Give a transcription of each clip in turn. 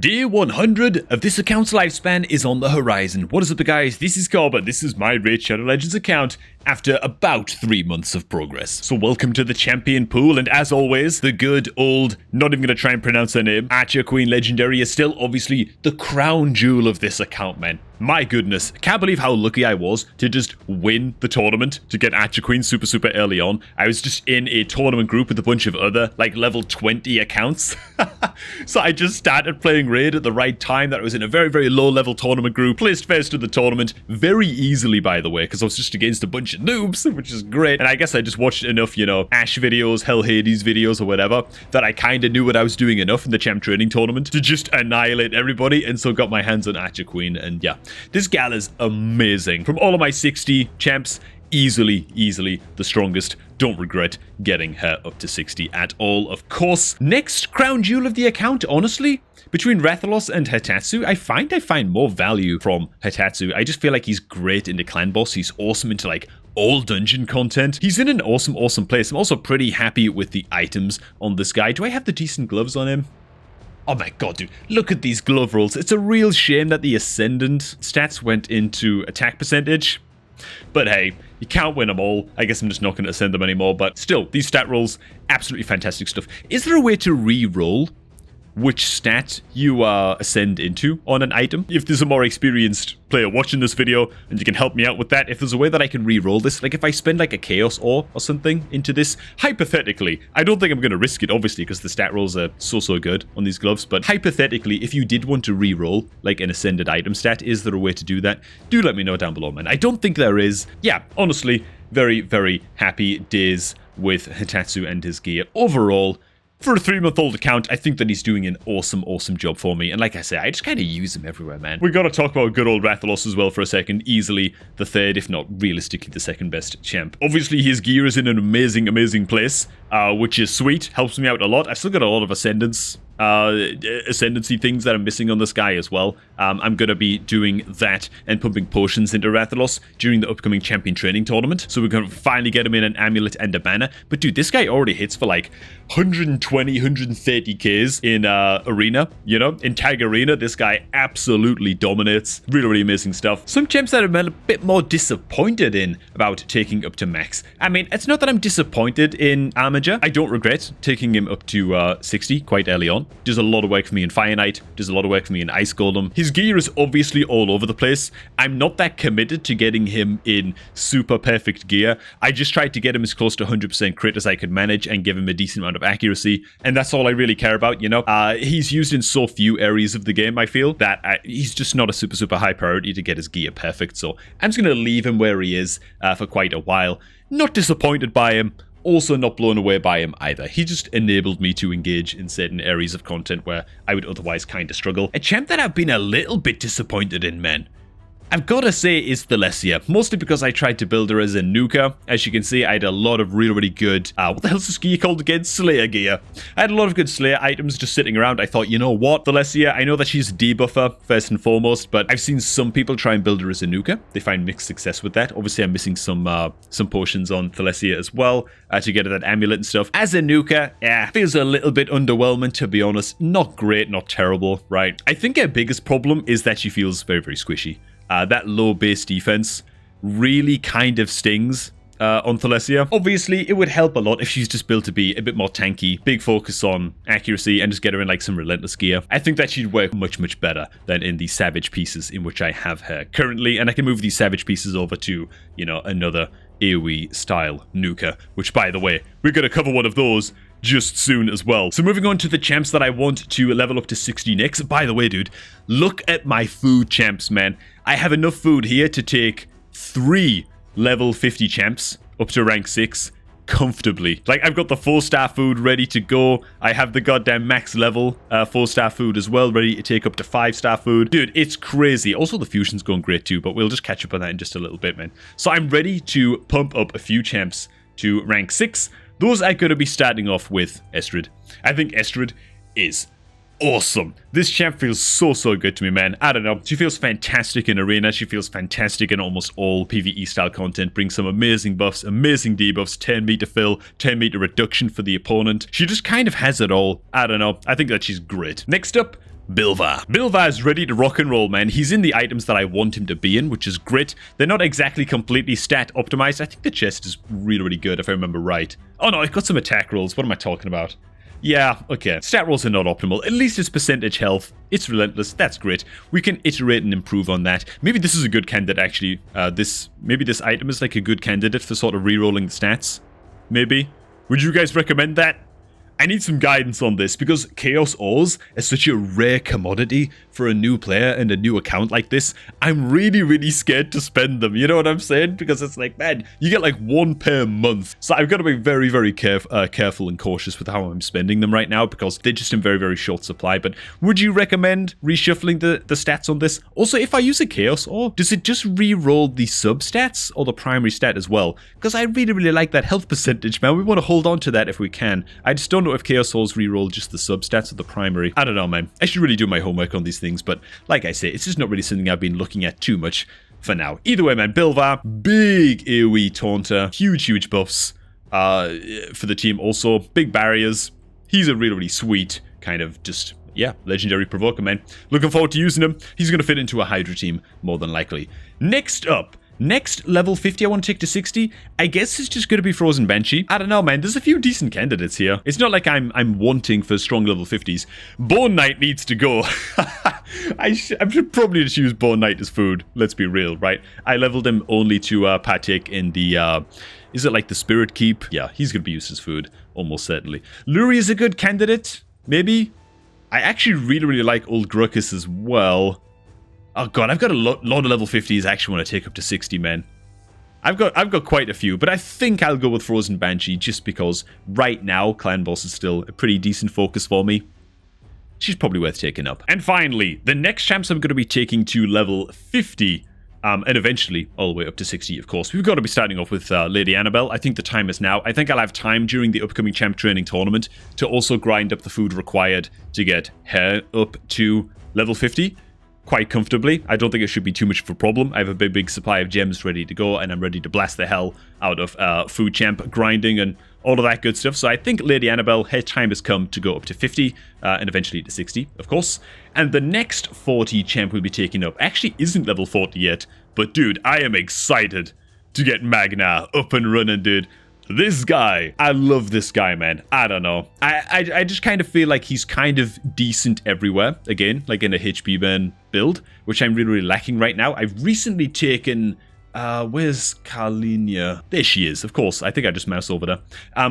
Day 100 of this account's lifespan is on the horizon. What is up, guys? This is Corbin. This is my Raid Shadow Legends account after about 3 months of progress. So welcome to the champion pool, and as always, the good old, not even going to try and pronounce her name, Archer Queen Legendary is still obviously the crown jewel of this account, man. My goodness, can't believe how lucky I was to just win the tournament, to get Archer Queen super early on. I was just in a tournament group with a bunch of other, like, level 20 accounts. So I just started playing Raid at the right time, that I was in a very low level tournament group, placed first in the tournament, very easily by the way, because I was just against a bunch of noobs, which is great. And I guess I just watched enough, you know, Ash videos, Hell Hades videos or whatever, that I kind of knew what I was doing enough in the champ training tournament to just annihilate everybody, and so got my hands on Archer Queen. And yeah, this gal is amazing. From all of my 60 champs, easily the strongest. Don't regret getting her up to 60 at all, of course. Next crown jewel of the account, honestly, between Rathalos and Hitatsu, I find more value from Hitatsu. I just feel like he's great into clan boss. He's awesome into like all dungeon content. He's in an awesome place. I'm also pretty happy with the items on this guy. Do I have the decent gloves on him? Oh my god, dude, look at these glove rolls. It's a real shame that the Ascendant stats went into attack percentage. But hey, you can't win them all. I guess I'm just not going to ascend them anymore. But still, these stat rolls, absolutely fantastic stuff. Is there a way to re-roll which stat you ascend into on an item? If there's a more experienced player watching this video and you can help me out with that, if there's a way that I can re-roll this, like if I spend like a chaos ore or something into this, hypothetically, I don't think I'm going to risk it obviously because the stat rolls are so good on these gloves, but hypothetically, if you did want to re-roll like an ascended item stat, is there a way to do that? Do let me know down below, man. I don't think there is. Yeah, honestly, very happy days with Hitatsu and his gear. Overall, for a 3-month-old account, I think that he's doing an awesome job for me. And like I say, I just kind of use him everywhere, man. We got to talk about good old Rathalos as well for a second. Easily the third, if not realistically the second best champ. Obviously, his gear is in an amazing place, which is sweet. Helps me out a lot. I've still got a lot of ascendancy things that I'm missing on this guy as well. I'm going to be doing that and pumping potions into Rathalos during the upcoming champion training tournament. So we're going to finally get him in an amulet and a banner. But dude, this guy already hits for like 120, 130Ks in arena, you know? In tag arena, this guy absolutely dominates. Really amazing stuff. Some champs that I'm a bit more disappointed in about taking up to max. I mean, it's not that I'm disappointed in Armiger. I don't regret taking him up to 60 quite early on. Does a lot of work for me in Fire Knight, does a lot of work for me in Ice Golem. His gear is obviously all over the place. I'm not that committed to getting him in super perfect gear. I just tried to get him as close to 100% crit as I could manage and give him a decent amount of accuracy, and that's all I really care about, you know? He's used in so few areas of the game, I feel, that he's just not a super high priority to get his gear perfect, so I'm just going to leave him where he is for quite a while. Not disappointed by him, also not blown away by him either. He just enabled me to engage in certain areas of content where I would otherwise kind of struggle. A champ that I've been a little bit disappointed in, man, I've got to say is Thalesia, mostly because I tried to build her as a nuker. As you can see, I had a lot of really good, what the hell's this gear called again? Slayer gear. I had a lot of good Slayer items just sitting around. I thought, you know what, Thalesia, I know that she's a debuffer, first and foremost, but I've seen some people try and build her as a nuker. They find mixed success with that. Obviously, I'm missing some potions on Thalesia as well, to get her that amulet and stuff. As a nuker, yeah, feels a little bit underwhelming, to be honest. Not great, not terrible, right? I think her biggest problem is that she feels very squishy. That low base defense really kind of stings on Thalesia. Obviously, it would help a lot if she's just built to be a bit more tanky, big focus on accuracy, and just get her in like some relentless gear. I think that she'd work much better than in the Savage pieces in which I have her currently, and I can move these Savage pieces over to, you know, another AoE style nuker, which, by the way, we're going to cover one of those just soon as well. So moving on to the champs that I want to level up to 60 next. By the way, dude, look at my food champs, man. I have enough food here to take 3 level 50 champs up to rank 6 comfortably. Like, I've got the 4-star food ready to go. I have the goddamn max level 4-star food as well, ready to take up to 5-star food. Dude, it's crazy. Also, the fusion's going great too, but we'll just catch up on that in just a little bit, man. So I'm ready to pump up a few champs to rank 6. Those are going to be starting off with Estrid. I think Estrid is awesome. This champ feels so good to me, man. I don't know. She feels fantastic in arena. She feels fantastic in almost all PvE style content. Brings some amazing buffs, amazing debuffs, 10 meter fill, 10 meter reduction for the opponent. She just kind of has it all. I don't know. I think that she's great. Next up, Bilva. Bilva is ready to rock and roll, man. He's in the items that I want him to be in, which is grit. They're not exactly completely stat optimized. I think the chest is really, really good if I remember right. Oh no, I've got some attack rolls. What am I talking about? Yeah, okay. Stat rolls are not optimal. At least it's percentage health. It's relentless. That's great. We can iterate and improve on that. Maybe this is a good candidate, actually. Maybe this item is like a good candidate for sort of re-rolling the stats. Maybe. Would you guys recommend that? I need some guidance on this because Chaos Ores is such a rare commodity for a new player and a new account like this. I'm really, really scared to spend them. You know what I'm saying? Because it's like, man, you get like 1 per month. So I've got to be very, very careful and cautious with how I'm spending them right now because they're just in very, very short supply. But would you recommend reshuffling the stats on this? Also, if I use a Chaos Ore, does it just re-roll the sub-stats or the primary stat as well? Because I really, really like that health percentage, man. We want to hold on to that if we can. I just don't know if Chaos Ores re-roll just the sub-stats or the primary. I don't know, man. I should really do my homework on these things, but like I say, it's just not really something I've been looking at too much for now. Either way, man, Bilva, big AoE taunter, huge buffs for the team also. Big barriers. He's a really, really sweet kind of just, yeah, legendary provoker, man. Looking forward to using him. He's going to fit into a Hydra team, more than likely. Next up, next level 50 I want to take to 60, I guess it's just going to be Frozen Banshee. I don't know, man. There's a few decent candidates here. It's not like I'm wanting for strong level 50s. Bone Knight needs to go. I should probably just use Bone Knight as food. Let's be real, right? I leveled him only to partake in the, is it like the Spirit Keep? Yeah, he's going to be used as food, almost certainly. Luri is a good candidate, maybe. I actually really, really like Old Gruckus as well. Oh god, I've got a lot of level 50s I actually want to take up to 60, man. I've got quite a few, but I think I'll go with Frozen Banshee just because right now Clan Boss is still a pretty decent focus for me. She's probably worth taking up. And finally, the next champs I'm going to be taking to level 50, and eventually all the way up to 60, of course. We've got to be starting off with Lady Annabelle. I think the time is now. I think I'll have time during the upcoming champ training tournament to also grind up the food required to get her up to level 50. Quite comfortably. I don't think it should be too much of a problem. I have a big supply of gems ready to go, and I'm ready to blast the hell out of food champ grinding and all of that good stuff. So I think Lady Annabelle, her time has come to go up to 50, and eventually to 60, of course. And the next 40 champ we'll be taking up actually isn't level 40 yet, but dude, I am excited to get Magna up and running, dude. This guy, I love this guy, man. I don't know. I just kind of feel like he's kind of decent everywhere. Again, like in a HP burn build, which I'm really, really lacking right now. I've recently taken... where's Carlinia? There she is, of course. I think I just moused over there.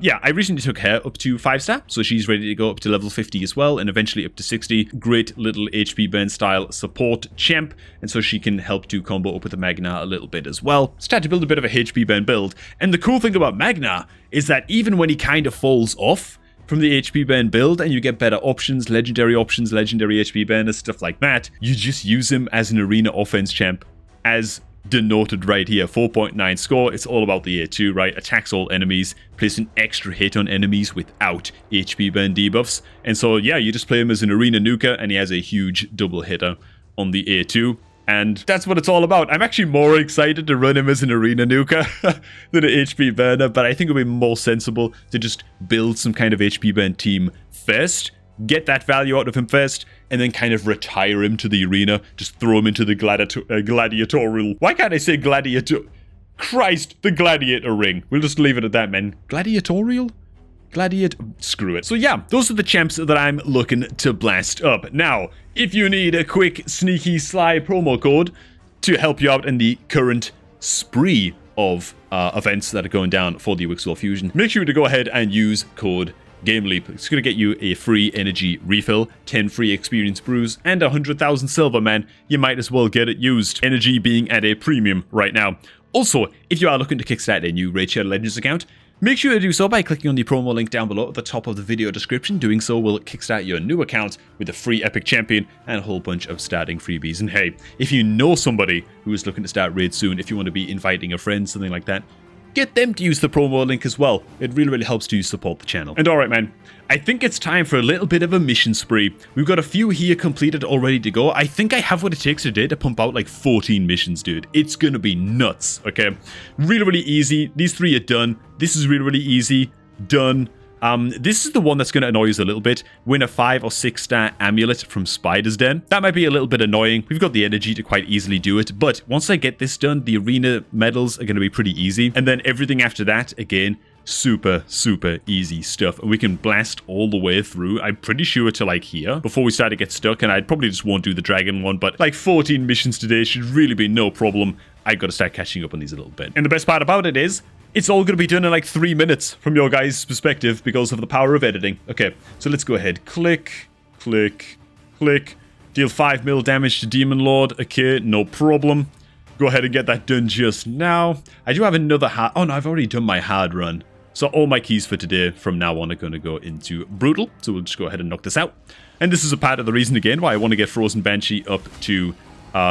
Yeah, I recently took her up to 5-star, so she's ready to go up to level 50 as well, and eventually up to 60. Great little HP burn style support champ, and so she can help to combo up with the Magna a little bit as well. Start to build a bit of a HP burn build, and the cool thing about Magna is that even when he kind of falls off from the HP burn build and you get better options, legendary HP burners, stuff like that, you just use him as an arena offense champ, as denoted right here. 4.9 score. It's all about the A2, right? Attacks all enemies, place an extra hit on enemies without HP burn debuffs. And so, yeah, you just play him as an arena nuker and he has a huge double hitter on the A2. And that's what it's all about. I'm actually more excited to run him as an arena nuker than an HP burner, but I think it would be more sensible to just build some kind of HP burn team first, get that value out of him first, and then kind of retire him to the arena. Just throw him into the gladiatorial... Why can't I say gladiator... Christ, the gladiator ring. We'll just leave it at that, man. Gladiatorial? Screw it. So yeah, those are the champs that I'm looking to blast up. Now, if you need a quick, sneaky, sly promo code to help you out in the current spree of events that are going down for the Wixwell Fusion, make sure to go ahead and use code GameLeap. It's going to get you a free energy refill, 10 free experience brews, and 100,000 silver, man. You might as well get it used. Energy being at a premium right now. Also, if you are looking to kickstart a new Raid Shadow Legends account, make sure to do so by clicking on the promo link down below at the top of the video description. Doing so will kickstart your new account with a free epic champion and a whole bunch of starting freebies. And hey, if you know somebody who is looking to start Raid soon, if you want to be inviting a friend, something like that, get them to use the promo link as well. It really, really helps to support the channel. And alright, man, I think it's time for a little bit of a mission spree. We've got a few here completed all ready to go. I think I have what it takes today to pump out like 14 missions, dude. It's gonna be nuts, okay? Really, really easy. These 3 are done. This is really, really easy. Done. This is the one that's going to annoy us a little bit. Win a 5 or 6 star amulet from Spider's Den. That might be a little bit annoying. We've got the energy to quite easily do it. But once I get this done, the arena medals are going to be pretty easy. And then everything after that, again, super easy stuff, and we can blast all the way through. I'm pretty sure to like here before we start to get stuck, and I probably just won't do the dragon one, but like 14 missions today should really be no problem. I gotta start catching up on these a little bit. And the best part about it is it's all gonna be done in like 3 minutes from your guys' perspective because of the power of editing. Okay, so let's go ahead. Click. Deal 5 mil damage to Demon Lord. Okay, no problem. Go ahead and get that done just now. I do have another hard... Oh no, I've already done my hard run. So all my keys for today from now on are going to go into Brutal. So we'll just go ahead and knock this out. And this is a part of the reason, again, why I want to get Frozen Banshee up to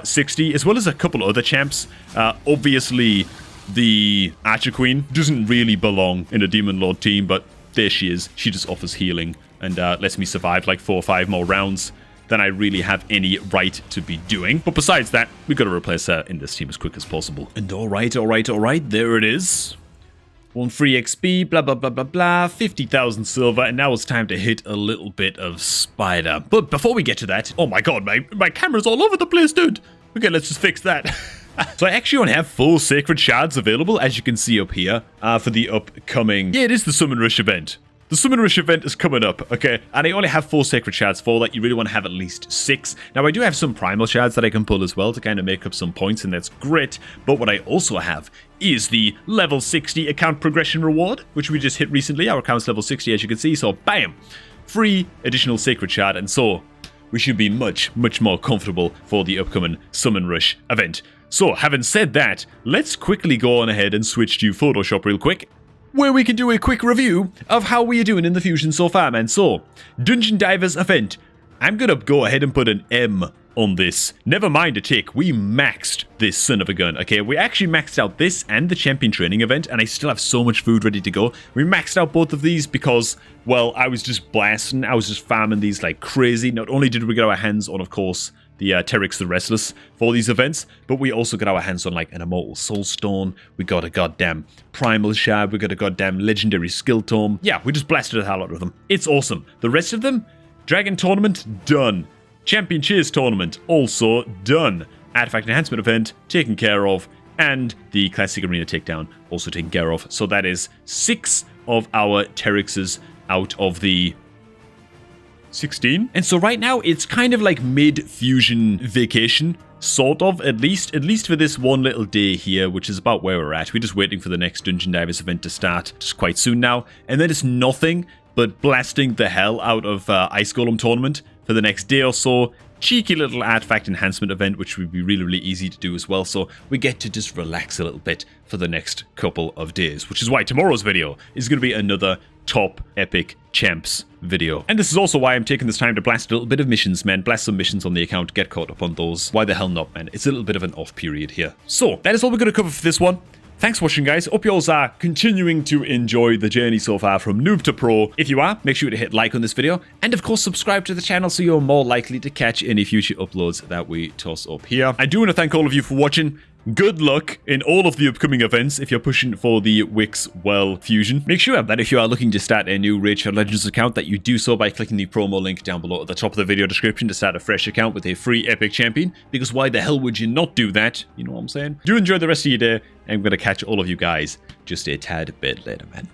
60, as well as a couple other champs. Obviously, the Archer Queen doesn't really belong in a Demon Lord team, but there she is. She just offers healing and lets me survive like 4 or 5 more rounds than I really have any right to be doing. But besides that, we've got to replace her in this team as quick as possible. And alright, there it is. 1 free XP, blah, blah, blah, blah, blah, 50,000 silver, and now it's time to hit a little bit of Spider. But before we get to that, oh my god, my camera's all over the place, dude. Okay, let's just fix that. So I actually only have 4 Sacred Shards available, as you can see up here, for the upcoming... Yeah, it is the Summon Rush event. The Summon Rush event is coming up, okay? And I only have 4 Sacred Shards for that. You really want to have at least 6. Now, I do have some Primal Shards that I can pull as well to kind of make up some points, and that's great. But what I also have is the level 60 account progression reward, which we just hit recently. Our account's level 60, as you can see. So, bam! Free additional Sacred Shard, and so we should be much more comfortable for the upcoming Summon Rush event. So, having said that, let's quickly go on ahead and switch to Photoshop real quick, where we can do a quick review of how we are doing in the Fusion so far, man. So, Dungeon Divers event. I'm gonna go ahead and put an M on this. Never mind a tick. We maxed this son of a gun, okay? We actually maxed out this and the Champion Training event, and I still have so much food ready to go. We maxed out both of these because, well, I was just blasting. I was just farming these like crazy. Not only did we get our hands on, of course, the Teryx the Restless for these events, but we also got our hands on like an Immortal Soulstone, we got a goddamn Primal Shard, we got a goddamn Legendary Skill Tome. Yeah, we just blasted the hell out of them. It's awesome. The rest of them, Dragon Tournament, done. Champion Chase Tournament, also done. Artifact Enhancement Event, taken care of. And the Classic Arena Takedown, also taken care of. So that is 6 of our Teryxes out of the 16. And so right now, it's kind of like mid-fusion vacation, sort of, at least for this one little day here, which is about where we're at. We're just waiting for the next Dungeon Divers event to start, just quite soon now. And then it's nothing but blasting the hell out of Ice Golem Tournament for the next day or so. Cheeky little artifact enhancement event, which would be really easy to do as well. So we get to just relax a little bit for the next couple of days, which is why tomorrow's video is going to be another top epic champs video. And this is also why I'm taking this time to blast a little bit of missions, man. Blast some missions on the account, get caught up on those. Why the hell not, man? It's a little bit of an off period here. So that is all we're going to cover for this one. Thanks for watching, guys. Hope you all are continuing to enjoy the journey so far from noob to pro. If you are, make sure to hit like on this video. And of course, subscribe to the channel so you're more likely to catch any future uploads that we toss up here. I do want to thank all of you for watching. Good luck in all of the upcoming events if you're pushing for the Wix Well Fusion. Make sure that if you are looking to start a new Raid Shadow Legends account, that you do so by clicking the promo link down below at the top of the video description to start a fresh account with a free epic champion. Because why the hell would you not do that? You know what I'm saying? Do enjoy the rest of your day. I'm going to catch all of you guys just a tad bit later, man.